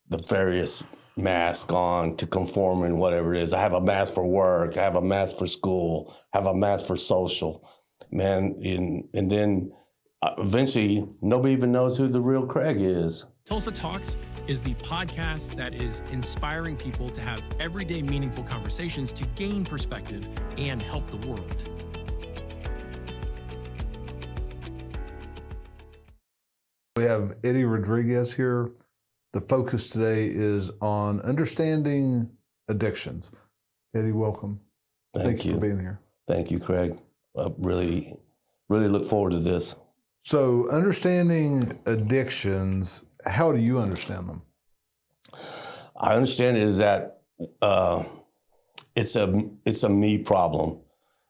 the various masks on to conform in whatever it is. I have a mask for work. I have a mask for school. I have a mask for social. Man, and then eventually nobody even knows who the real Craig is. Tulsa Talks is the podcast that is inspiring people to have everyday meaningful conversations to gain perspective and help the world. We have Eddie Rodriguez here. The focus today is on understanding addictions. Eddie, welcome. Thank you for being here. Thank you, Craig. I really look forward to this. So, understanding addictions, how do you understand them? I understand it is that it's a me problem.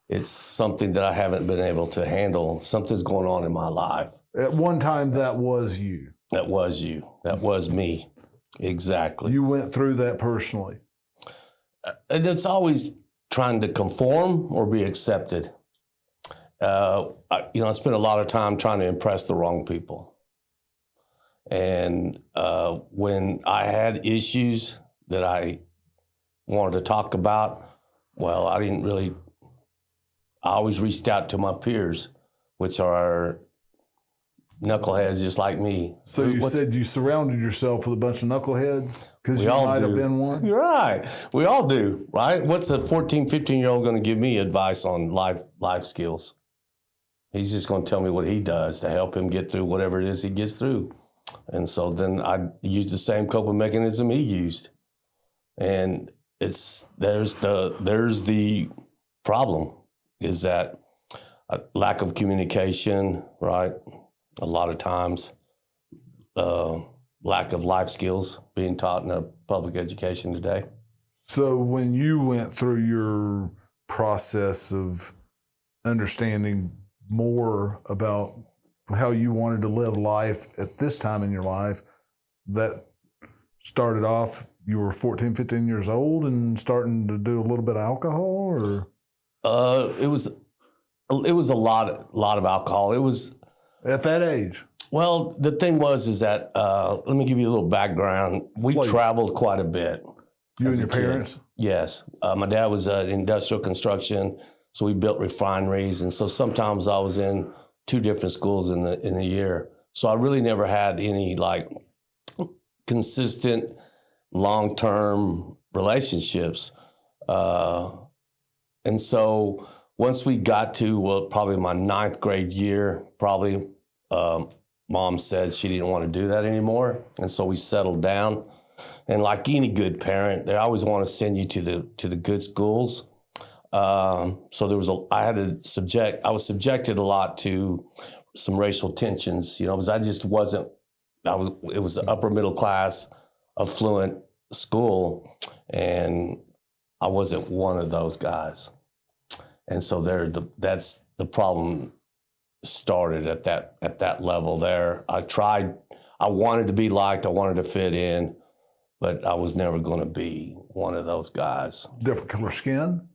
It's something that I haven't been able to handle. Something's going on in my life. At one time, that was you. That was you. That was me. Exactly. You went through that personally. And it's always trying to conform or be accepted. I spent a lot of time trying to impress the wrong people. And when I had issues that I wanted to talk about, well, I always reached out to my peers, which are knuckleheads just like me. So you said you surrounded yourself with a bunch of knuckleheads because you might have been one? You're right. We all do, right? What's a 14, 15-year-old going to give me advice on life skills? He's just going to tell me what he does to help him get through whatever it is he gets through. And so then I used the same coping mechanism he used. And there's the problem is that a lack of communication, right? A lot of times, lack of life skills being taught in a public education today. So when you went through your process of understanding more about how you wanted to live life at this time in your life, that started off, you were 14, 15 years old and starting to do a little bit of alcohol, or? It was a lot of alcohol. It was at that age. Well, the thing is that let me give you a little background. We traveled quite a bit. You and your parents? Yes. My dad was in industrial construction, so we built refineries, and so sometimes I was in 2 different schools in a year. So I really never had any consistent long-term relationships. And so once we got to probably my 9th grade year, Mom said she didn't want to do that anymore, and so we settled down. And like any good parent, they always want to send you to the good schools. So I was subjected a lot to some racial tensions, because I just wasn't. It was an upper middle class, affluent school, and I wasn't one of those guys. And so that's the problem started at that level there. I wanted to be liked, I wanted to fit in, but I was never going to be one of those guys. Different color skin?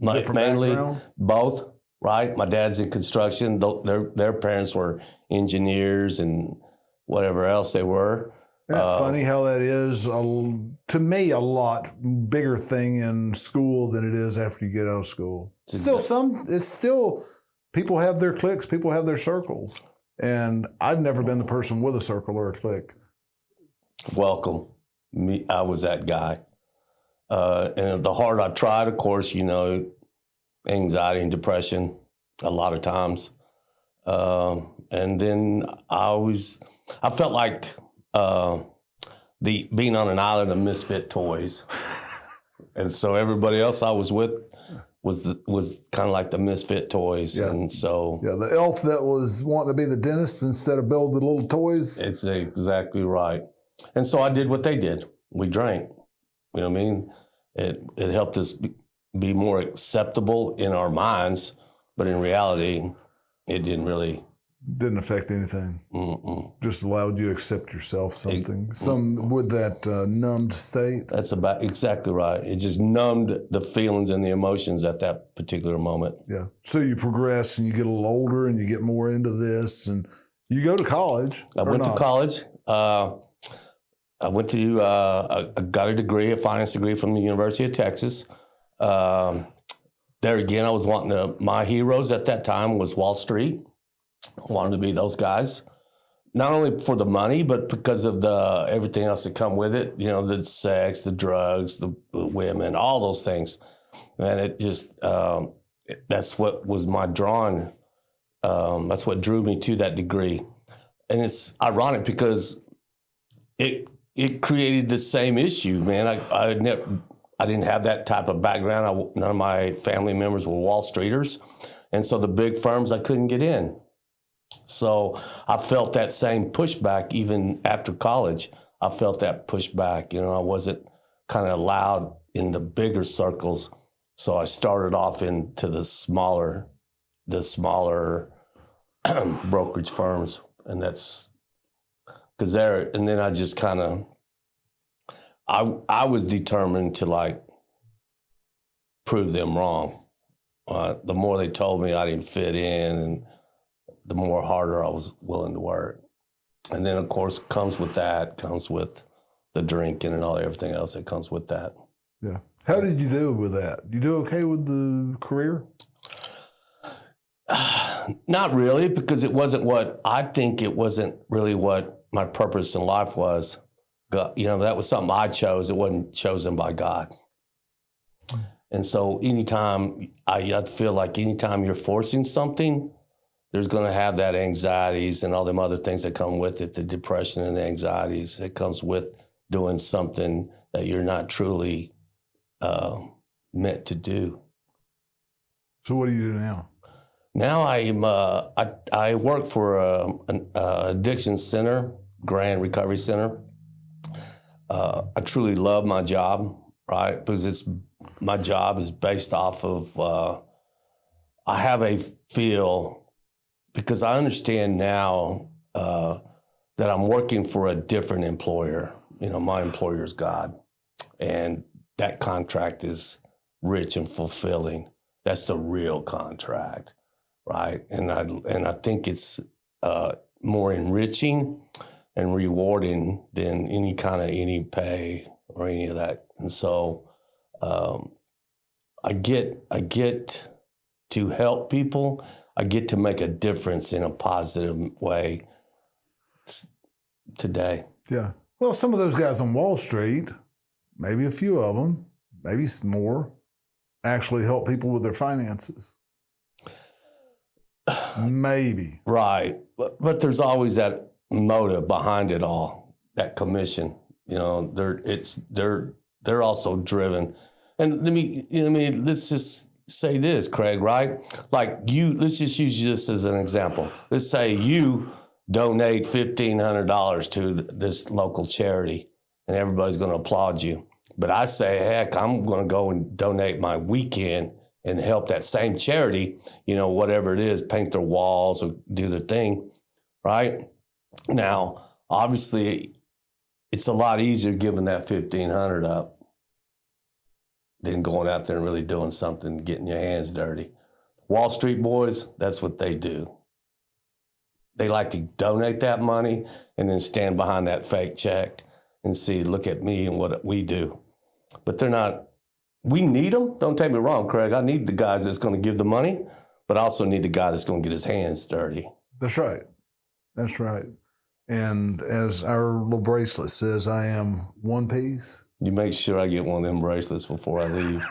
Mainly both, right? My dad's in construction. Their parents were engineers and whatever else they were. Isn't that funny how that is, to me, a lot bigger thing in school than it is after you get out of school. Still, people have their cliques, people have their circles. And I've never been the person with a circle or a clique. Welcome. I was that guy. And the harder I tried, of course, anxiety and depression a lot of times. And then I felt like being on an island of misfit toys. And so everybody else I was with was kind of like the misfit toys. Yeah. And so. Yeah, the elf that was wanting to be the dentist instead of build the little toys. It's exactly right. And so I did what they did. We drank. You know what I mean? It helped us be more acceptable in our minds, but in reality, it didn't affect anything. Just allowed you to accept yourself something. With that numbed state. That's exactly right. It just numbed the feelings and the emotions at that particular moment. Yeah. So you progress and you get a little older and you get more into this and you go to college. I went to college. I went to, I got a degree, a finance degree from the University of Texas. There again, I was wanting to, my heroes at that time was Wall Street. I wanted to be those guys. Not only for the money, but because of the everything else that come with it. You know, the sex, the drugs, the women, all those things. And it just, that's what was my drawing. That's what drew me to that degree. And it's ironic because it created the same issue, man. I didn't have that type of background. None of my family members were Wall Streeters. And so the big firms, I couldn't get in. So I felt that same pushback even after college. I felt that pushback. You know, I wasn't kind of allowed in the bigger circles. So I started off into the smaller brokerage firms. And that's because there, and then I just kind of, I was determined to like prove them wrong. The more they told me I didn't fit in, and the more harder I was willing to work. And then, of course, comes with the drinking and everything else that comes with that. Yeah. How did you do with that? You do okay with the career? Not really, because it wasn't really what my purpose in life was. You know, that was something I chose. It wasn't chosen by God. And so I feel like anytime you're forcing something, there's going to have that anxieties and all them other things that come with it, the depression and the anxieties that comes with doing something that you're not truly meant to do. So what do you do now? Now I work for an addiction center, Grand Recovery Center. I truly love my job, right? Because my job is based off of, I have a feel, because I understand now that I'm working for a different employer. You know, my employer is God, and that contract is rich and fulfilling. That's the real contract, right? And I think it's more enriching and rewarding than any pay or any of that. And so I get to help people. I get to make a difference in a positive way today. Yeah. Well, some of those guys on Wall Street, maybe a few of them, maybe some more, actually help people with their finances. Maybe. Right. But there's always that motive behind it all, that commission. You know, they're also driven. And let's just say this, Craig, right? Like let's just use this as an example. Let's say you donate $1,500 to this local charity, and everybody's going to applaud you. But I say, heck, I'm going to go and donate my weekend and help that same charity, you know, whatever it is, paint their walls or do their thing, right? Now, obviously, it's a lot easier giving that $1,500 up than going out there and really doing something, getting your hands dirty. Wall Street boys, that's what they do. They like to donate that money and then stand behind that fake check and see, look at me and what we do. But they're not, we need them. Don't take me wrong, Craig. I need the guys that's going to give the money, but I also need the guy that's going to get his hands dirty. That's right. That's right. And as our little bracelet says, I am one piece. You make sure I get one of them bracelets before I leave.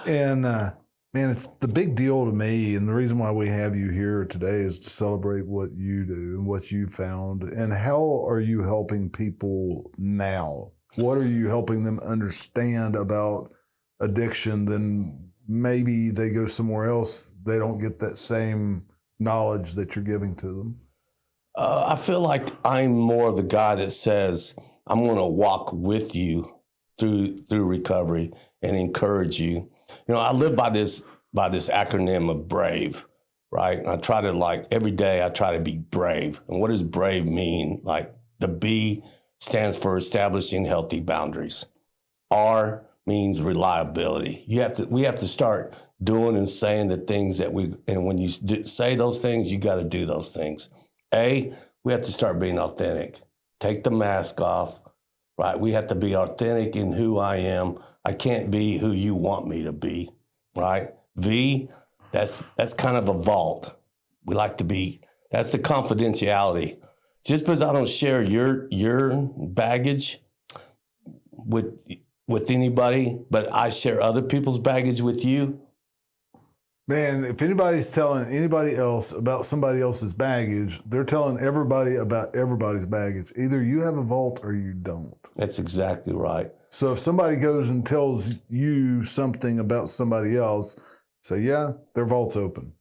And, man, it's the big deal to me. And the reason why we have you here today is to celebrate what you do and what you found. And how are you helping people now? What are you helping them understand about addiction? Then maybe they go somewhere else, they don't get that same knowledge that you're giving to them. I feel like I'm more of the guy that says, I'm going to walk with you through recovery and encourage you. You know, I live by this acronym of BRAVE, right? And I try to every day I try to be brave. And what does brave mean? Like the B stands for establishing healthy boundaries. R means reliability. We have to start doing and saying the things that and when you say those things, you got to do those things. A, we have to start being authentic. take the mask off, right? We have to be authentic in who I am. I can't be who you want me to be, right? V, that's kind of a vault. We like to be, that's the confidentiality. Just because I don't share your baggage with anybody, but I share other people's baggage with you. Man, if anybody's telling anybody else about somebody else's baggage, they're telling everybody about everybody's baggage. Either you have a vault or you don't. That's exactly right. So if somebody goes and tells you something about somebody else, say, yeah, their vault's open.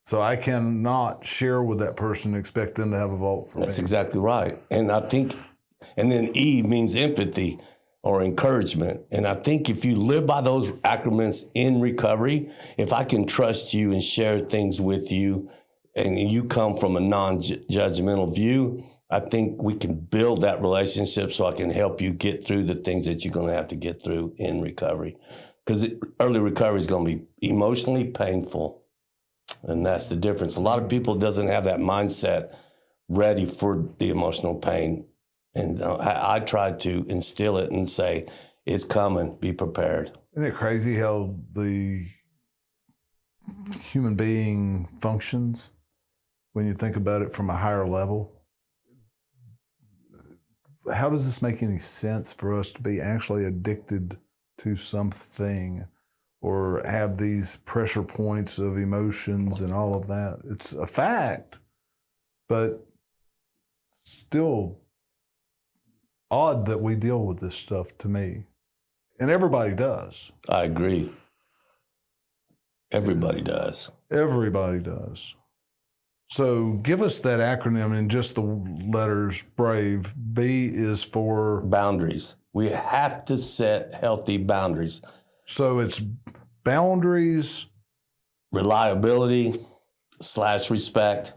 So I cannot share with that person and expect them to have a vault for me. That's exactly right. And I think, and then E means empathy or encouragement. And I think if you live by those acronyms in recovery, if I can trust you and share things with you and you come from a non-judgmental view, I think we can build that relationship so I can help you get through the things that you're going to have to get through in recovery. Because early recovery is going to be emotionally painful. And that's the difference. A lot of people doesn't have that mindset ready for the emotional pain. And I try to instill it and say, it's coming, be prepared. Isn't it crazy how the human being functions when you think about it from a higher level? How does this make any sense for us to be actually addicted to something or have these pressure points of emotions and all of that? It's a fact, but still odd that we deal with this stuff to me. And everybody does. I agree. Everybody does. Everybody does. So give us that acronym in just the letters BRAVE. B is for? Boundaries. We have to set healthy boundaries. So it's boundaries. Reliability / respect.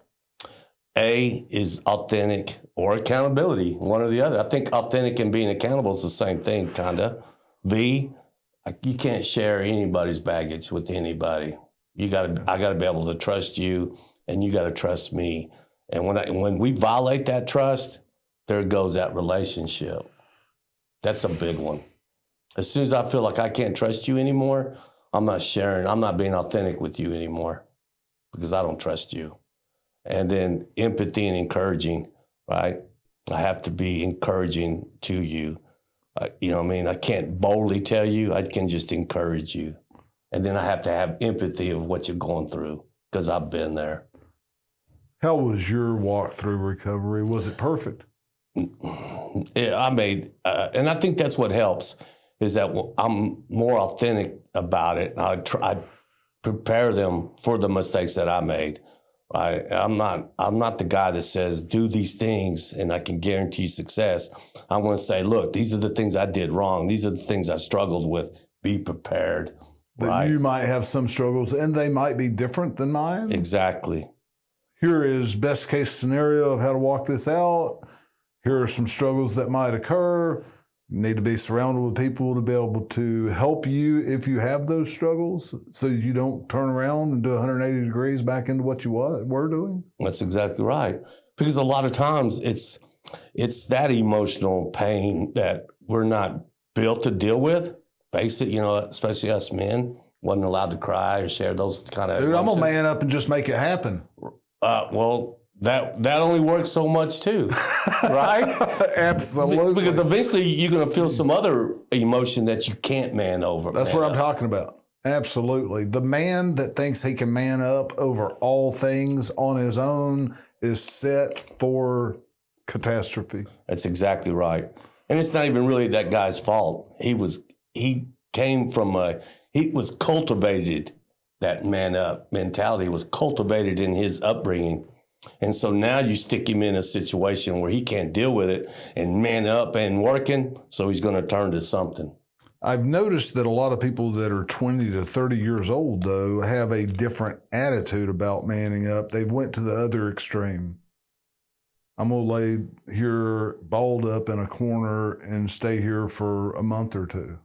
A is authentic or accountability, one or the other. I think authentic and being accountable is the same thing, kind of. V, you can't share anybody's baggage with anybody. I gotta be able to trust you, and you gotta trust me. And when we violate that trust, there goes that relationship. That's a big one. As soon as I feel like I can't trust you anymore, I'm not sharing, I'm not being authentic with you anymore because I don't trust you. And then empathy and encouraging, right? I have to be encouraging to you. You know what I mean? I can't boldly tell you, I can just encourage you. And then I have to have empathy of what you're going through because I've been there. How was your walk through recovery? Was it perfect? I made, and I think that's what helps, is that I'm more authentic about it. I prepare them for the mistakes that I made. I'm not the guy that says, do these things and I can guarantee success. I want to say, look, these are the things I did wrong. These are the things I struggled with. Be prepared. But right? You might have some struggles and they might be different than mine. Exactly. Here is best case scenario of how to walk this out. Here are some struggles that might occur. You need to be surrounded with people to be able to help you if you have those struggles so you don't turn around and do 180 degrees back into what you were doing. That's exactly right. Because a lot of times it's that emotional pain that we're not built to deal with. Face it, especially us men, wasn't allowed to cry or share those kind of Dude, emotions. I'm going to man up and just make it happen. Well, that only works so much too, right? Absolutely. Because eventually you're going to feel some other emotion that you can't man over. That's what I'm talking about. Absolutely. The man that thinks he can man up over all things on his own is set for catastrophe. That's exactly right. And it's not even really that guy's fault. He was cultivated, that man up mentality was cultivated in his upbringing. And so now you stick him in a situation where he can't deal with it and man up and working, so he's going to turn to something. I've noticed that a lot of people that are 20 to 30 years old, though, have a different attitude about manning up. They've went to the other extreme. I'm going to lay here balled up in a corner and stay here for a month or two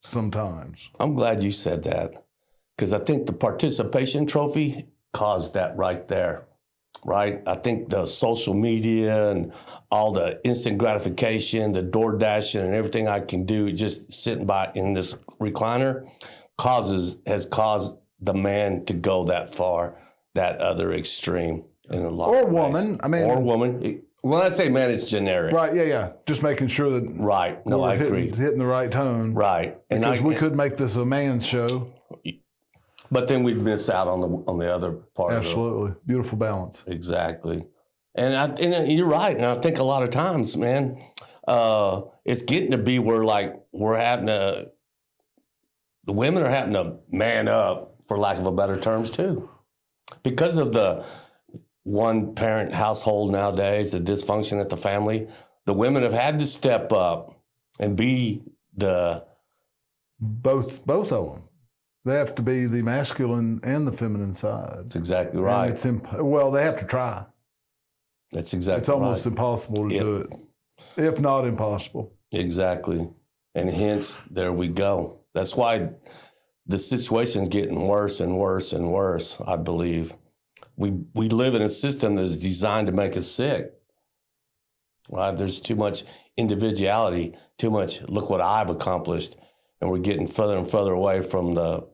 sometimes. I'm glad you said that because I think the participation trophy caused that right there. right? I think the social media and all the instant gratification, the door dashing and everything I can do just sitting by in this recliner has caused the man to go that far, that other extreme in a lot Or of ways. woman. I mean, or woman. When I say man, it's generic. Right, yeah. Just making sure that Right. No, I agree. Hitting the right tone. Right. Because we could make this a man's show. But then we'd miss out on the other part. Absolutely. Beautiful balance. Exactly. And you're right. And I think a lot of times, man, it's getting to be where the women are having to man up, for lack of a better terms, too. Because of the one parent household nowadays, the dysfunction at the family, the women have had to step up and be the... Both of them. They have to be the masculine and the feminine side. That's exactly right. And well, they have to try. That's exactly right. It's almost impossible to do it, if not impossible. Exactly. And hence, there we go. That's why the situation's getting worse and worse and worse, I believe. We live in a system that is designed to make us sick. Right? There's too much individuality, too much, look what I've accomplished. And we're getting further and further away from the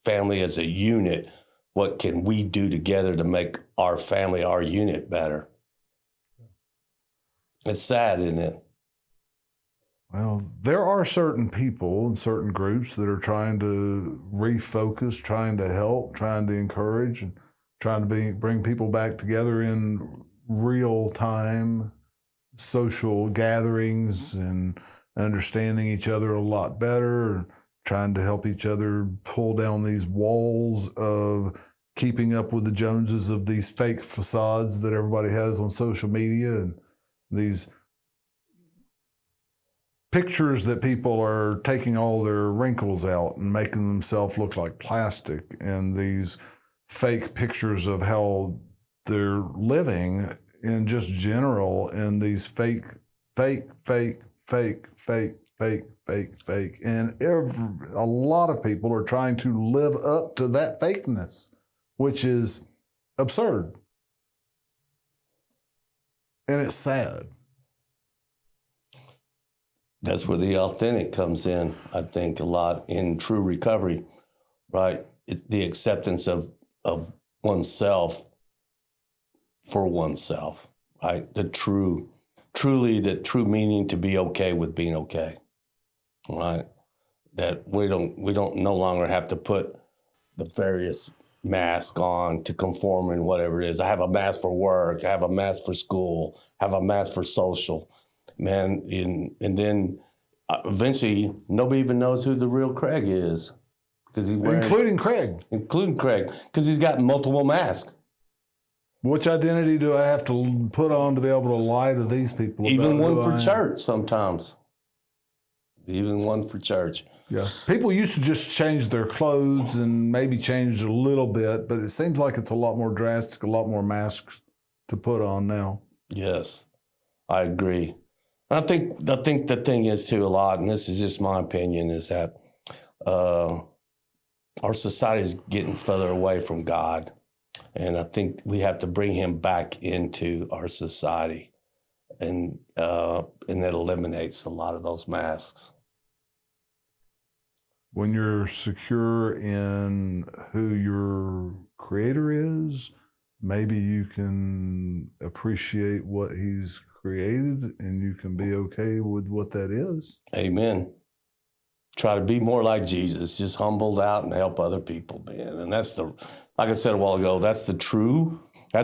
family as a unit. What can we do together to make our family, our unit better? It's sad, isn't it? Well, there are certain people and certain groups that are trying to refocus, trying to help, trying to encourage, and trying to bring people back together in real time social gatherings and understanding each other a lot better, trying to help each other pull down these walls of keeping up with the Joneses of these fake facades that everybody has on social media and these pictures that people are taking all their wrinkles out and making themselves look like plastic, and these fake pictures of how they're living in just general, and these fake. And a lot of people are trying to live up to that fakeness, which is absurd. And it's sad. That's where the authentic comes in, I think, a lot in true recovery, right? It's the acceptance of oneself for oneself, right? The true meaning to be okay with being okay, right? That we don't no longer have to put the various masks on to conform in whatever it is. I have a mask for work, I have a mask for school, I have a mask for social, man. And then eventually nobody even knows who the real Craig is. Including Craig, because he's got multiple masks. Which identity do I have to put on to be able to lie to these people? Even one for church sometimes. Even one for church. Yeah. People used to just change their clothes and maybe change a little bit, but it seems like it's a lot more drastic, a lot more masks to put on now. Yes, I agree. I think the thing is too a lot, and this is just my opinion, is that our society is getting further away from God. And I think we have to bring him back into our society. And that eliminates a lot of those masks. When you're secure in who your creator is, maybe you can appreciate what he's created and you can be okay with what that is. Amen. Try to be more like Jesus, just humbled out and help other people, man. And that's like I said a while ago, that's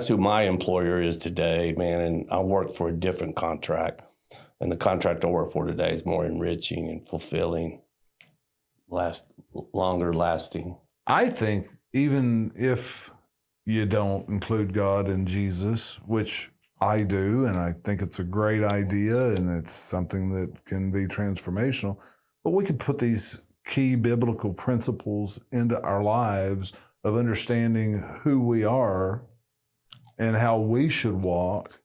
who my employer is today, man. And I work for a different contract. And the contract I work for today is more enriching and fulfilling, longer lasting. I think even if you don't include God and Jesus, which I do, and I think it's a great idea and it's something that can be transformational, but we could put these key biblical principles into our lives of understanding who we are and how we should walk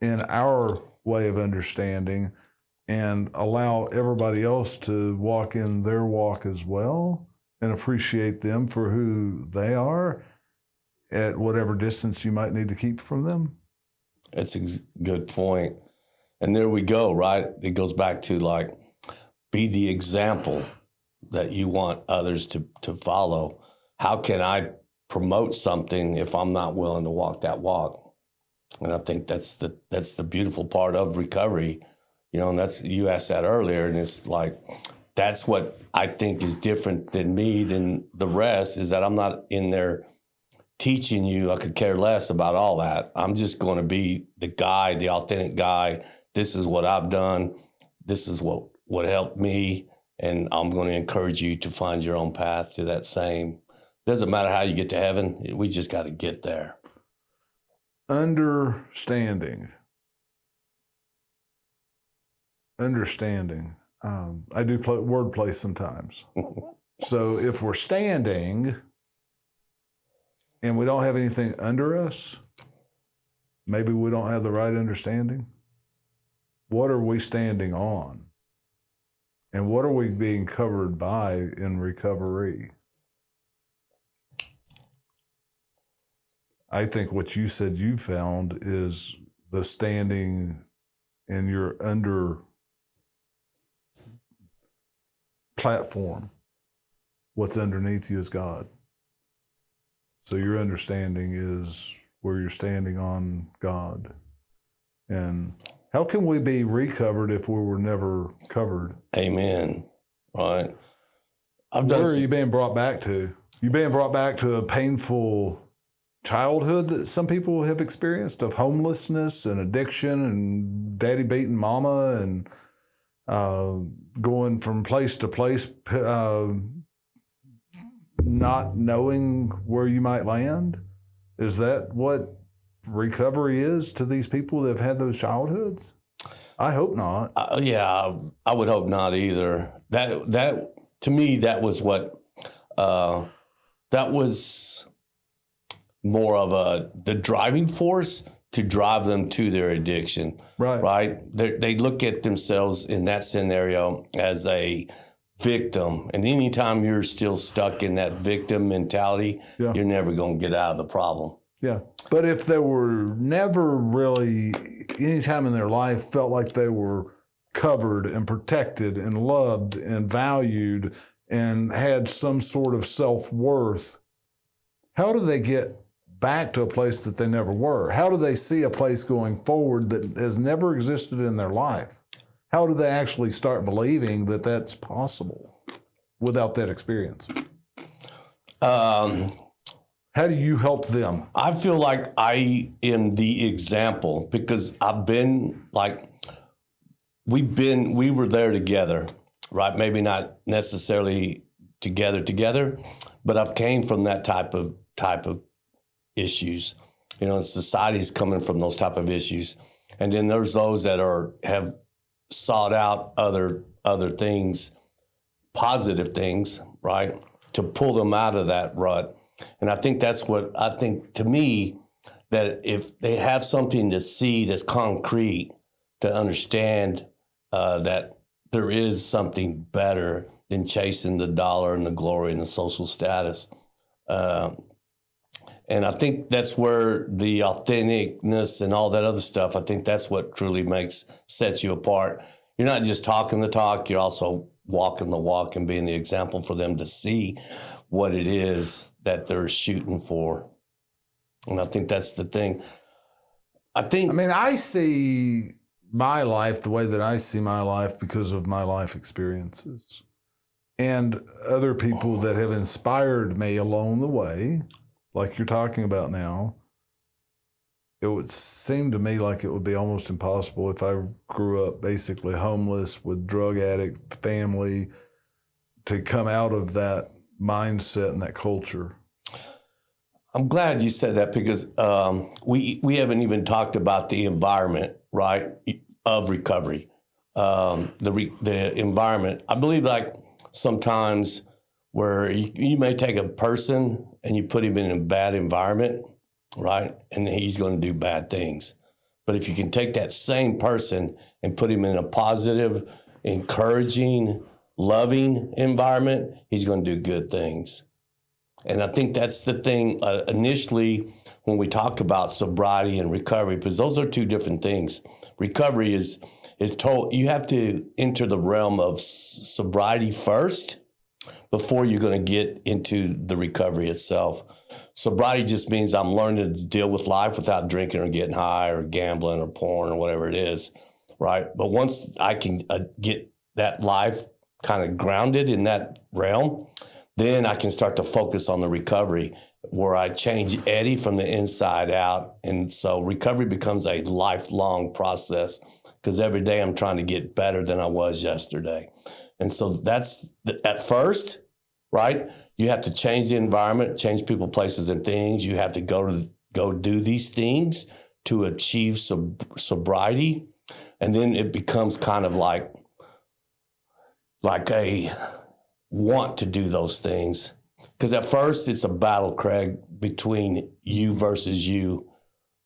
in our way of understanding, and allow everybody else to walk in their walk as well and appreciate them for who they are. at whatever distance you might need to keep from them. It's a good point. And there we go, right? It goes back to like, be the example that you want others to follow. How can I promote something if I'm not willing to walk that walk? And I think that's the beautiful part of recovery, you know, and that's, you asked that earlier, and it's like, that's what I think is different than me than the rest, is that I'm not in there teaching you. I could care less about all that. I'm just going to be the guy, the authentic guy. This is what I've done. This is what helped me. And I'm going to encourage you to find your own path to that same. Doesn't matter how you get to heaven. We just got to get there. Understanding. I do play wordplay sometimes. So if we're standing and we don't have anything under us, maybe we don't have the right understanding. What are we standing on? And what are we being covered by in recovery? I think what you said you found is the standing in your under platform. What's underneath you is God. So your understanding is where you're standing on God. And how can we be recovered if we were never covered? Amen. Right. Where are you being brought back to? You're being brought back to a painful childhood that some people have experienced, of homelessness and addiction and daddy beating mama and going from place to place, not knowing where you might land. Is that what recovery is to these people that have had those childhoods? I hope not. Yeah, I would hope not either. That to me, that was what that was more of the driving force to drive them to their addiction. Right. They look at themselves in that scenario as a victim, and anytime you're still stuck in that victim mentality, you're never going to get out of the problem. Yeah. But if they were never really, any time in their life, felt like they were covered and protected and loved and valued and had some sort of self-worth, how do they get back to a place that they never were? How do they see a place going forward that has never existed in their life? How do they actually start believing that that's possible without that experience? How do you help them? I feel like I am the example, because I've been like, we were there together, right? Maybe not necessarily together, but I've came from that type of issues. You know, society's coming from those type of issues. And then there's those that have sought out other things, positive things, right, to pull them out of that rut. And I think that's what I think, to me, that if they have something to see that's concrete, to understand that there is something better than chasing the dollar and the glory and the social status. And I think that's where the authenticness and all that other stuff, I think that's what truly sets you apart. You're not just talking the talk, you're also walking the walk and being the example for them to see what it is that they're shooting for. And I think that's the thing. I see my life the way that I see my life because of my life experiences and other people that have inspired me along the way, like you're talking about now. It would seem to me like it would be almost impossible if I grew up basically homeless with drug addict family to come out of that mindset and that culture. I'm glad you said that, because we haven't even talked about the environment, right, of recovery. The environment. I believe like sometimes where you may take a person and you put him in a bad environment, right, and he's going to do bad things. But if you can take that same person and put him in a positive, encouraging, loving environment, he's going to do good things. And I think that's the thing initially when we talk about sobriety and recovery, because those are two different things. Recovery is told you have to enter the realm of sobriety first before you're going to get into the recovery itself. Sobriety just means I'm learning to deal with life without drinking or getting high or gambling or porn or whatever it is, right? But once I can get that life kind of grounded in that realm, then I can start to focus on the recovery where I change Eddie from the inside out. And so recovery becomes a lifelong process because every day I'm trying to get better than I was yesterday. And so that's at first, right? You have to change the environment, change people, places, and things. You have to go do these things to achieve sobriety. And then it becomes kind of like a want to do those things. Because at first it's a battle, Craig, between you versus you.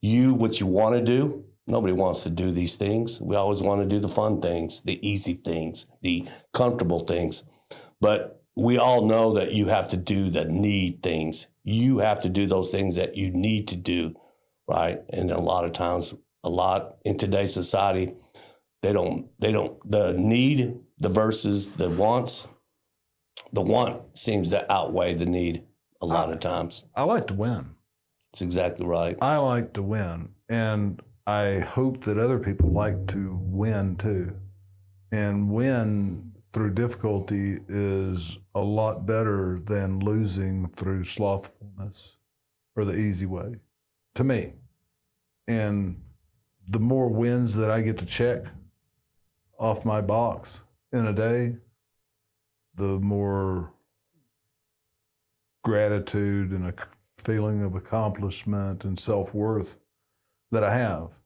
You, what you want to do. Nobody wants to do these things. We always want to do the fun things, the easy things, the comfortable things. But we all know that you have to do the need things. You have to do those things that you need to do, right? And a lot of times, in today's society, the need, the versus the wants, the want seems to outweigh the need a lot of times. I like to win. That's exactly right. I like to win. And I hope that other people like to win too. And win through difficulty is a lot better than losing through slothfulness or the easy way, to me. And the more wins that I get to check off my box in a day, the more gratitude and a feeling of accomplishment and self-worth that I have.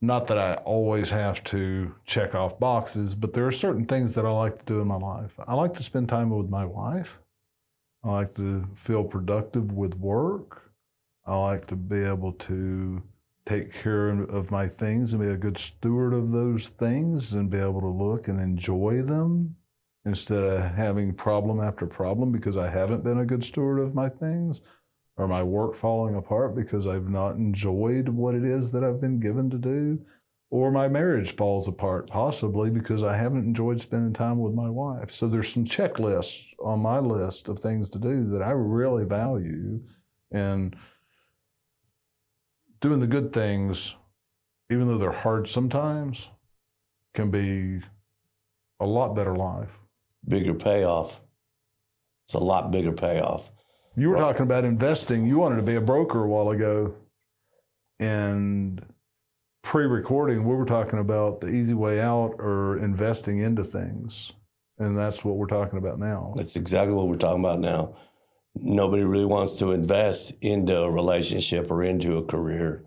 Not that I always have to check off boxes, but there are certain things that I like to do in my life. I like to spend time with my wife. I like to feel productive with work. I like to be able to take care of my things and be a good steward of those things and be able to look and enjoy them instead of having problem after problem because I haven't been a good steward of my things, or my work falling apart because I've not enjoyed what it is that I've been given to do, or my marriage falls apart possibly because I haven't enjoyed spending time with my wife. So there's some checklists on my list of things to do that I really value, and doing the good things, even though they're hard sometimes, can be a lot better life. Bigger payoff. It's a lot bigger payoff. You were talking about investing. You wanted to be a broker a while ago. And pre-recording, we were talking about the easy way out or investing into things. And that's what we're talking about now. That's exactly what we're talking about now. Nobody really wants to invest into a relationship or into a career,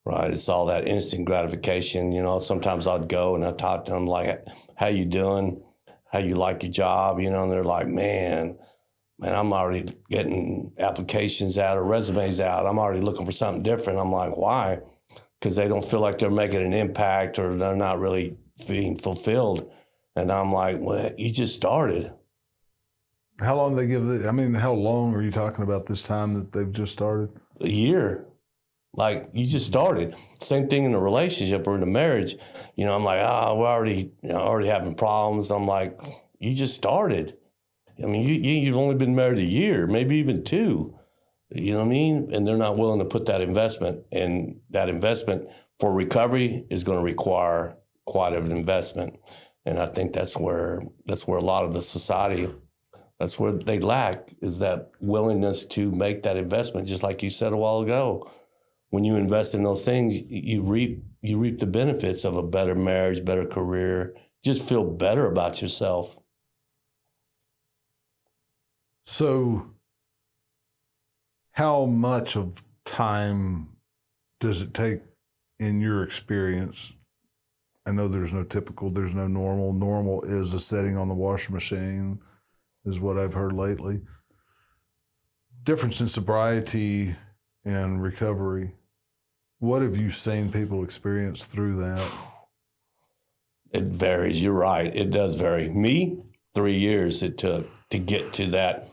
right? It's all that instant gratification. You know, sometimes I'd go and I'd talk to them like, how you doing? How you like your job? You know, and they're like, man, I'm already getting applications out or resumes out. I'm already looking for something different. I'm like, why? Because they don't feel like they're making an impact or they're not really being fulfilled. And I'm like, well, you just started. How long they give how long are you talking about this time that they've just started? A year. Like, you just started. Same thing in a relationship or in a marriage. You know, I'm like, we're already having problems. I'm like, you just started. I mean, you've only been married a year, maybe even 2. You know what I mean? And they're not willing to put that investment. And that investment for recovery is going to require quite an investment. And I think that's where a lot of the society, that's where they lack, is that willingness to make that investment. Just like you said a while ago, when you invest in those things, you reap the benefits of a better marriage, better career. Just feel better about yourself. So how much of time does it take in your experience? I know there's no typical, there's no normal. Normal is a setting on the washing machine, is what I've heard lately. Difference in sobriety and recovery. What have you seen people experience through that? It varies. You're right. It does vary. Me, 3 years it took to get to that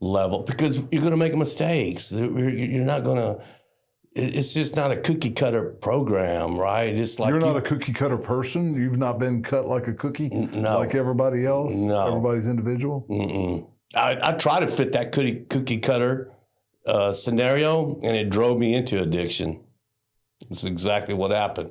level, because you're going to make mistakes. You're not going to, it's just not a cookie cutter program, right? It's like you're not a cookie cutter person. You've not been cut like a cookie, no, like everybody else. No, everybody's individual. I try to fit that cookie cutter scenario, and it drove me into addiction. That's exactly what happened.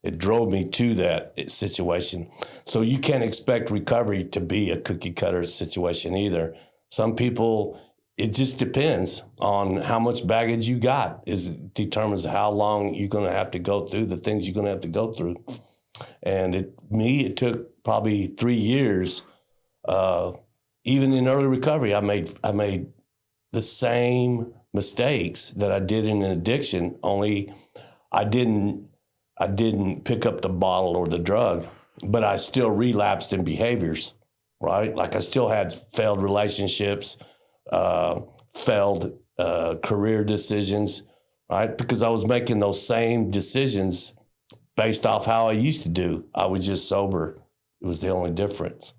It drove me to that situation. So you can't expect recovery to be a cookie cutter situation either. Some people, it just depends on how much baggage you got. It determines how long you're going to have to go through the things you're going to have to go through. And it took probably 3 years. Even in early recovery, I made the same mistakes that I did in an addiction, only I didn't pick up the bottle or the drug, but I still relapsed in behaviors, right? Like I still had failed relationships, failed career decisions, right? Because I was making those same decisions based off how I used to do. I was just sober. It was the only difference.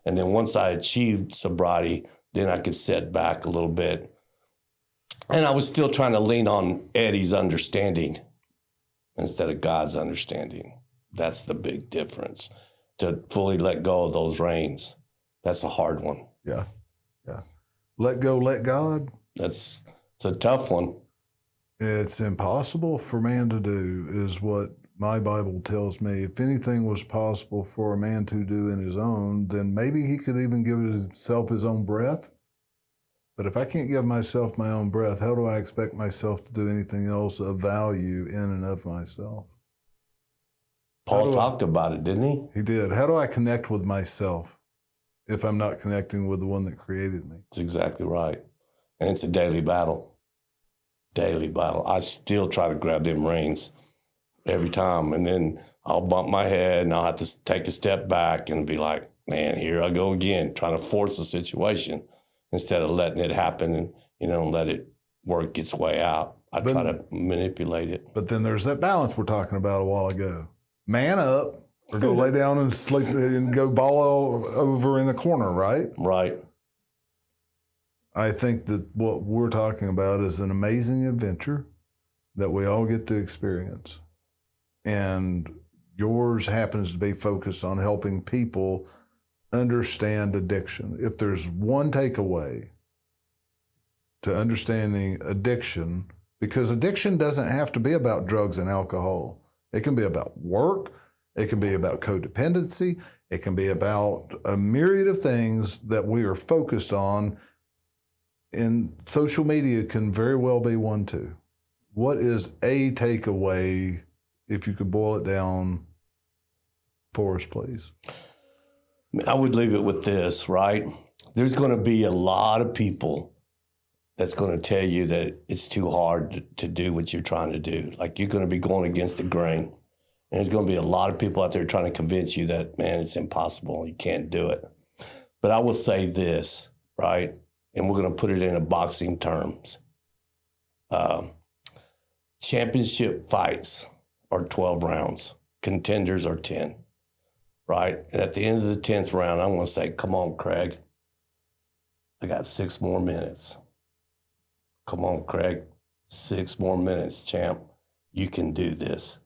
And then once I achieved sobriety, then I could sit back a little bit. And I was still trying to lean on Eddie's understanding instead of God's understanding. That's the big difference. To fully let go of those reins. That's a hard one. Yeah. Let go, let God. It's a tough one. It's impossible for man to do, is what my Bible tells me. If anything was possible for a man to do in his own, then maybe he could even give himself his own breath. But if I can't give myself my own breath, how do I expect myself to do anything else of value in and of myself? Paul talked about it, didn't he? He did. How do I connect with myself if I'm not connecting with the one that created me? That's exactly right. And it's a daily battle. Daily battle. I still try to grab them reins every time. And then I'll bump my head and I'll have to take a step back and be like, man, here I go again, trying to force a situation instead of letting it happen and, let it work its way out. I try to manipulate it. But then there's that balance we're talking about a while ago. Man up or go lay down and sleep and go ball over in a corner, right? Right. I think that what we're talking about is an amazing adventure that we all get to experience. And yours happens to be focused on helping people understand addiction. If there's one takeaway to understanding addiction, because addiction doesn't have to be about drugs and alcohol. It can be about work. It can be about codependency. It can be about a myriad of things that we are focused on. And social media can very well be one too. What is a takeaway, if you could boil it down for us, please? I would leave it with this, right? There's going to be a lot of people that's going to tell you that it's too hard to do what you're trying to do. Like you're going to be going against the grain. And there's going to be a lot of people out there trying to convince you that, man, it's impossible. You can't do it. But I will say this, right? And we're going to put it in a boxing terms. Championship fights are 12 rounds. Contenders are 10. Right? And at the end of the 10th round, I'm going to say, come on, Craig. I got 6 more minutes. Come on, Craig. 6 more minutes, champ. You can do this.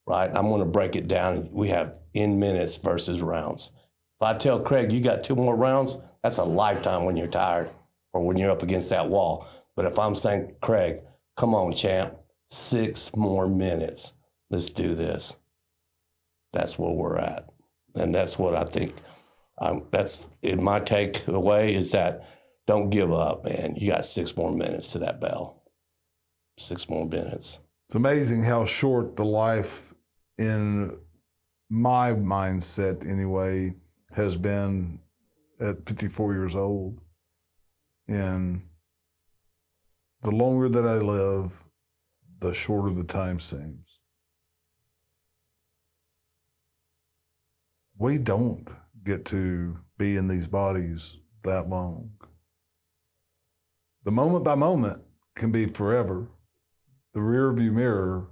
Right? I'm going to break it down. We have in minutes versus rounds. If I tell Craig, you got 2 more rounds, that's a lifetime when you're tired or when you're up against that wall. But if I'm saying, Craig, come on, champ, 6 more minutes. Let's do this. That's where we're at. And that's what I think. That's in my takeaway is that don't give up, man. You got 6 more minutes to that bell. 6 more minutes. It's amazing how short the life, in my mindset anyway, has been at 54 years old. And the longer that I live, the shorter the time seems. We don't get to be in these bodies that long. The moment by moment can be forever. The rear view mirror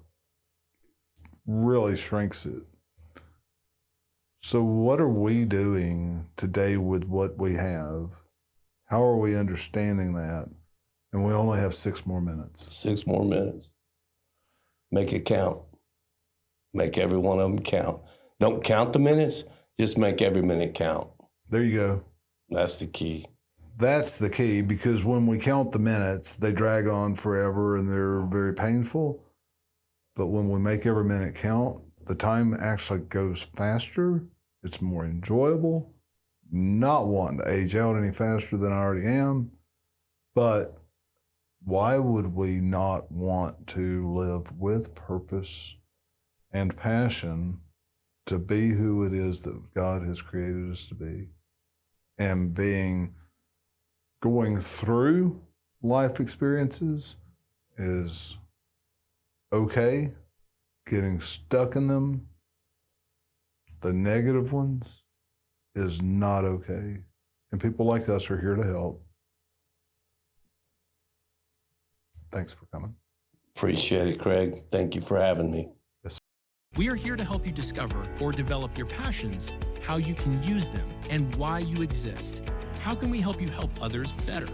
really shrinks it. So what are we doing today with what we have? How are we understanding that? And we only have 6 more minutes. 6 more minutes. Make it count. Make every one of them count. Don't count the minutes, just make every minute count. There you go. That's the key. That's the key, because when we count the minutes, they drag on forever and they're very painful. But when we make every minute count, the time actually goes faster. It's more enjoyable. Not wanting to age out any faster than I already am. But why would we not want to live with purpose and passion to be who it is that God has created us to be? And going through life experiences is okay. Getting stuck in them, the negative ones, is not okay. And people like us are here to help. Thanks for coming. Appreciate it, Craig. Thank you for having me. We are here to help you discover or develop your passions, how you can use them, and why you exist. How can we help you help others better?